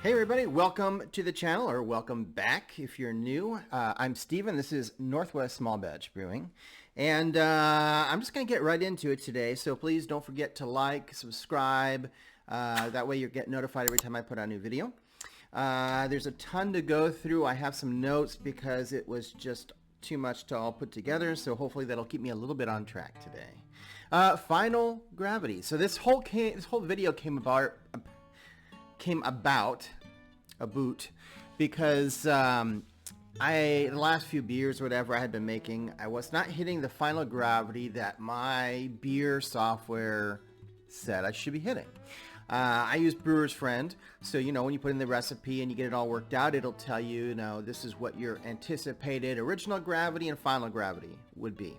Hey everybody, welcome to the channel, or welcome back if you're new. I'm Steven, this is Northwest Small Batch Brewing, and I'm just going to get right into it today, so please don't forget to like, subscribe, that way you get notified every time I put out a new video. There's a ton to go through. I have some notes because it was just too much to all put together, so hopefully that'll keep me a little bit on track today. Final gravity. So this whole video came about because the last few beers or whatever I had been making, I was not hitting the final gravity that my beer software said I should be hitting. I use Brewer's Friend, so when you put in the recipe and you get it all worked out, it'll tell you, this is what your anticipated original gravity and final gravity would be.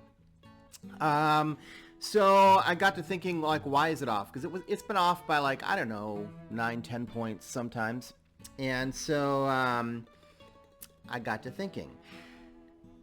So I got to thinking, why is it off? Because it's been off by 9-10 points sometimes. And so I got to thinking.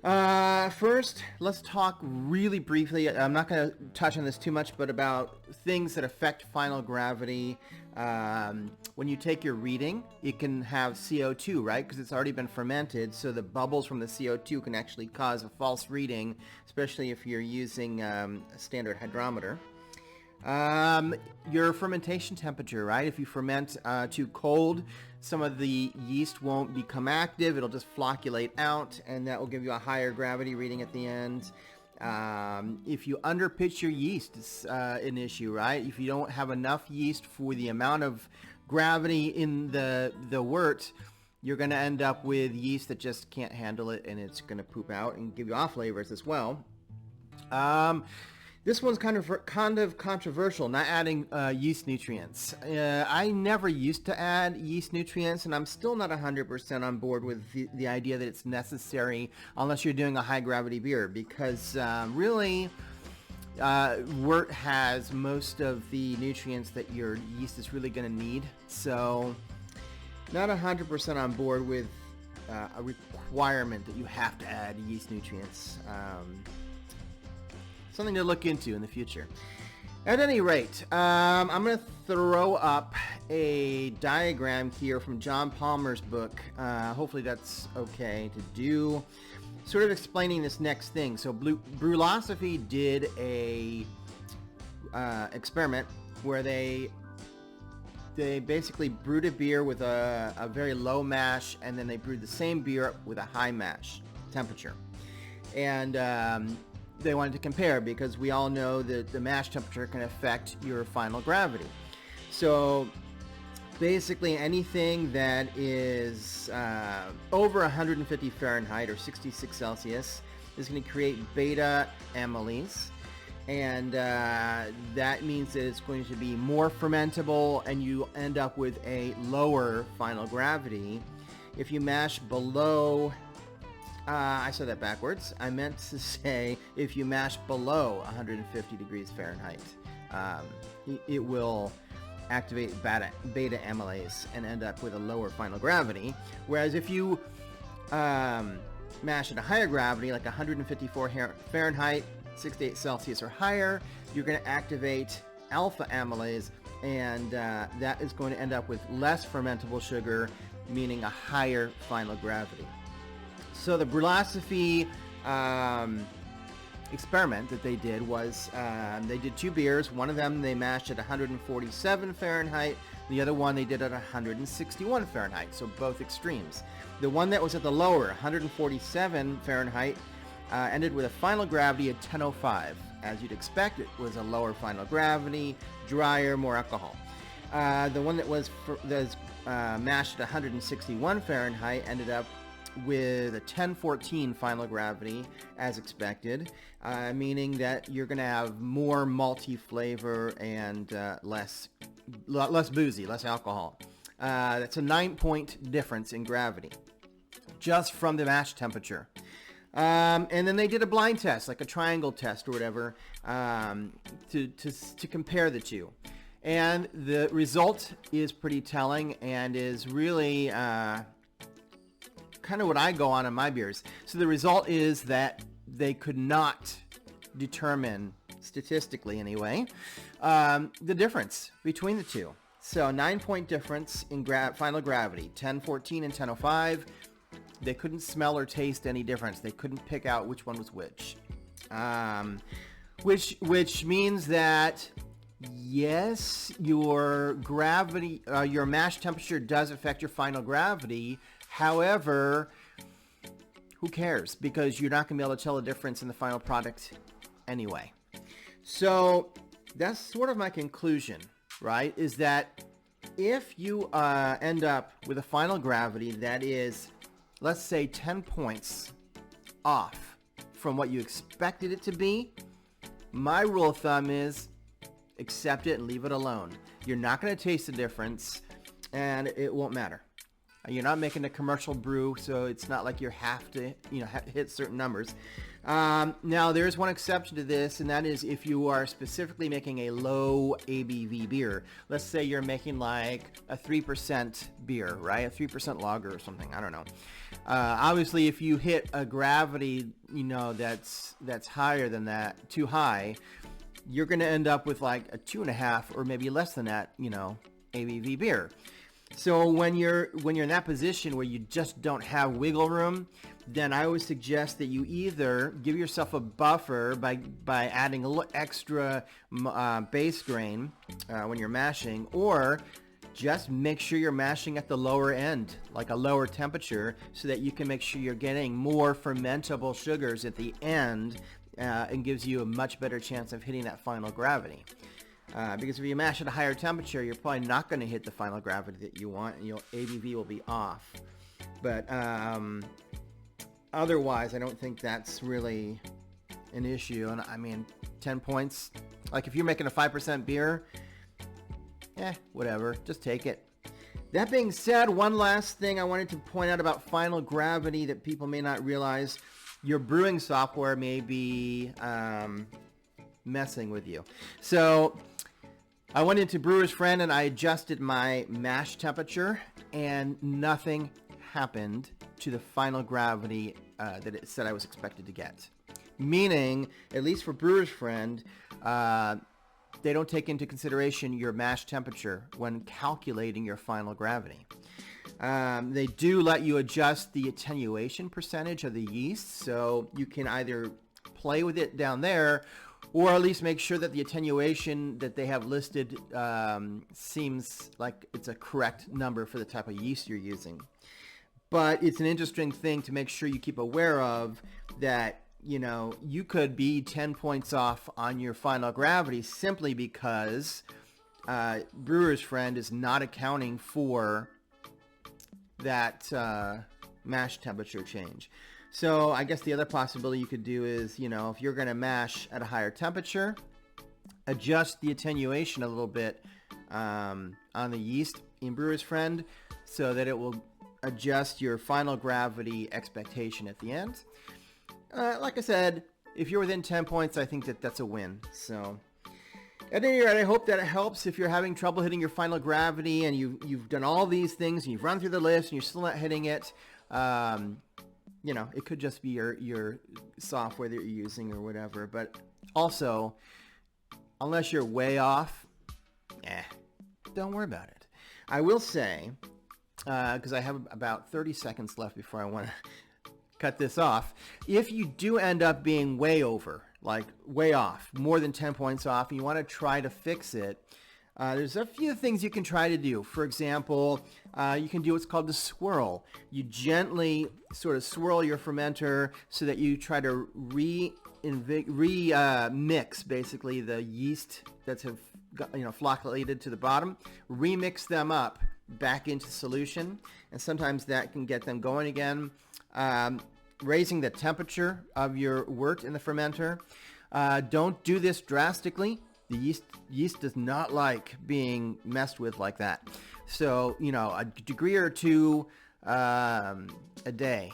First, let's talk really briefly. I'm not going to touch on this too much, but about things that affect final gravity. When you take your reading, it can have CO2, right? Because it's already been fermented, so the bubbles from the CO2 can actually cause a false reading, especially if you're using a standard hydrometer. Your fermentation temperature, right? If you ferment too cold, some of the yeast won't become active. It'll just flocculate out, and that will give you a higher gravity reading at the end. If you underpitch your yeast, it's an issue, right? If you don't have enough yeast for the amount of gravity in the wort, you're going to end up with yeast that just can't handle it, and it's going to poop out and give you off flavors as well. This one's kind of controversial, not adding yeast nutrients. I never used to add yeast nutrients, and I'm still not 100% on board with the idea that it's necessary unless you're doing a high gravity beer, because really wort has most of the nutrients that your yeast is really going to need. So not 100% on board with a requirement that you have to add yeast nutrients. Something to look into in the future. At any rate, I'm going to throw up a diagram here from John Palmer's book. Hopefully that's okay to do. Sort of explaining this next thing. So Brewlosophy did a experiment where they basically brewed a beer with a very low mash, and then they brewed the same beer with a high mash temperature. And they wanted to compare, because we all know that the mash temperature can affect your final gravity. So basically anything that is over 150 Fahrenheit or 66 Celsius is going to create beta amylase, and that means that it's going to be more fermentable, and you end up with a lower final gravity. If you mash below I said that backwards. I meant to say if you mash below 150 degrees Fahrenheit, it will activate beta amylase and end up with a lower final gravity. Whereas if you mash at a higher gravity, like 154 Fahrenheit, 68 Celsius or higher, you're going to activate alpha amylase, and that is going to end up with less fermentable sugar, meaning a higher final gravity. So the Brewlosophy experiment that they did was they did two beers. One of them they mashed at 147 Fahrenheit. The other one they did at 161 Fahrenheit, so both extremes. The one that was at the lower, 147 Fahrenheit, ended with a final gravity of 1005. As you'd expect, it was a lower final gravity, drier, more alcohol. The one that was mashed at 161 Fahrenheit ended up with a 1014 final gravity, as expected, meaning that you're going to have more malty flavor and less boozy, less alcohol. That's a 9-point difference in gravity just from the mash temperature. And then they did a blind test, like a triangle test or whatever, to compare the two. And the result is pretty telling and is really kind of what I go on in my beers. So the result is that they could not determine, statistically anyway, the difference between the two. So 9-point difference in final gravity, 1014 and 1005. They couldn't smell or taste any difference. They couldn't pick out which one was which. Which means that, yes, your gravity, your mash temperature does affect your final gravity. However, who cares? Because you're not going to be able to tell the difference in the final product anyway. So that's sort of my conclusion, right? Is that if you end up with a final gravity that is, let's say, 10 points off from what you expected it to be, my rule of thumb is accept it and leave it alone. You're not going to taste the difference, and it won't matter. You're not making a commercial brew, so it's not like you have to, hit certain numbers. Now, there's one exception to this, and that is if you are specifically making a low ABV beer. Let's say you're making like a 3% beer, right? A 3% lager or something. I don't know. Obviously, if you hit a gravity, that's higher than that, too high, you're going to end up with like a 2.5 or maybe less than that, ABV beer. So when you're in that position where you just don't have wiggle room, then I would suggest that you either give yourself a buffer by adding a little extra base grain when you're mashing, or just make sure you're mashing at the lower end, like a lower temperature, so that you can make sure you're getting more fermentable sugars at the end, and gives you a much better chance of hitting that final gravity. Because if you mash at a higher temperature, you're probably not going to hit the final gravity that you want, and your ABV will be off. But otherwise, I don't think that's really an issue. And I mean, 10 points, like if you're making a 5% beer, whatever, just take it. That being said, one last thing I wanted to point out about final gravity that people may not realize: your brewing software may be messing with you. So I went into Brewer's Friend and I adjusted my mash temperature, and nothing happened to the final gravity that it said I was expected to get. Meaning, at least for Brewer's Friend, they don't take into consideration your mash temperature when calculating your final gravity. They do let you adjust the attenuation percentage of the yeast, so you can either play with it down there, or at least make sure that the attenuation that they have listed seems like it's a correct number for the type of yeast you're using. But it's an interesting thing to make sure you keep aware of, that you could be 10 points off on your final gravity simply because Brewer's Friend is not accounting for that mash temperature change. So I guess the other possibility you could do is, if you're going to mash at a higher temperature, adjust the attenuation a little bit on the yeast in Brewer's Friend so that it will adjust your final gravity expectation at the end. Like I said, if you're within 10 points, I think that's a win. So at any rate, I hope that it helps. If you're having trouble hitting your final gravity and you've done all these things and you've run through the list and you're still not hitting it, it could just be your software that you're using or whatever. But also, unless you're way off, don't worry about it. I will say, because I have about 30 seconds left before I want to cut this off, if you do end up being way over, like way off, more than 10 points off, and you want to try to fix it, there's a few things you can try to do. For example, you can do what's called the swirl. You gently sort of swirl your fermenter so that you try to mix basically the yeast that's flocculated to the bottom, remix them up back into solution, and sometimes that can get them going again. Raising the temperature of your wort in the fermenter. Don't do this drastically. The yeast does not like being messed with like that. So, a degree or two a day,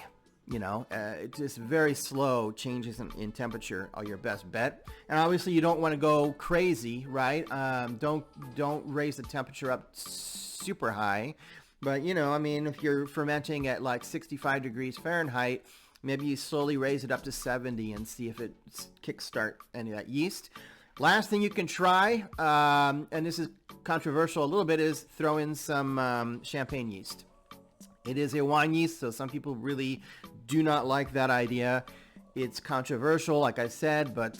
it's just very slow changes in temperature are your best bet. And obviously you don't want to go crazy, right? Don't raise the temperature up super high. But, if you're fermenting at like 65 degrees Fahrenheit, maybe you slowly raise it up to 70 and see if it kickstart any of that yeast. Last thing you can try, and this is controversial a little bit, is throw in some champagne yeast. It is a wine yeast, so some people really do not like that idea. It's controversial, like I said, but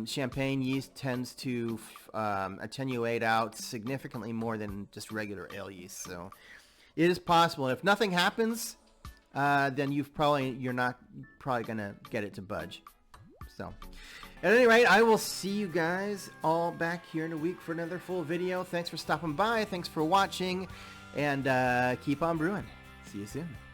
champagne yeast tends to attenuate out significantly more than just regular ale yeast. So it is possible. If nothing happens, then you're not probably gonna get it to budge. So at any rate, I will see you guys all back here in a week for another full video. Thanks for stopping by. Thanks for watching, and keep on brewing. See you soon.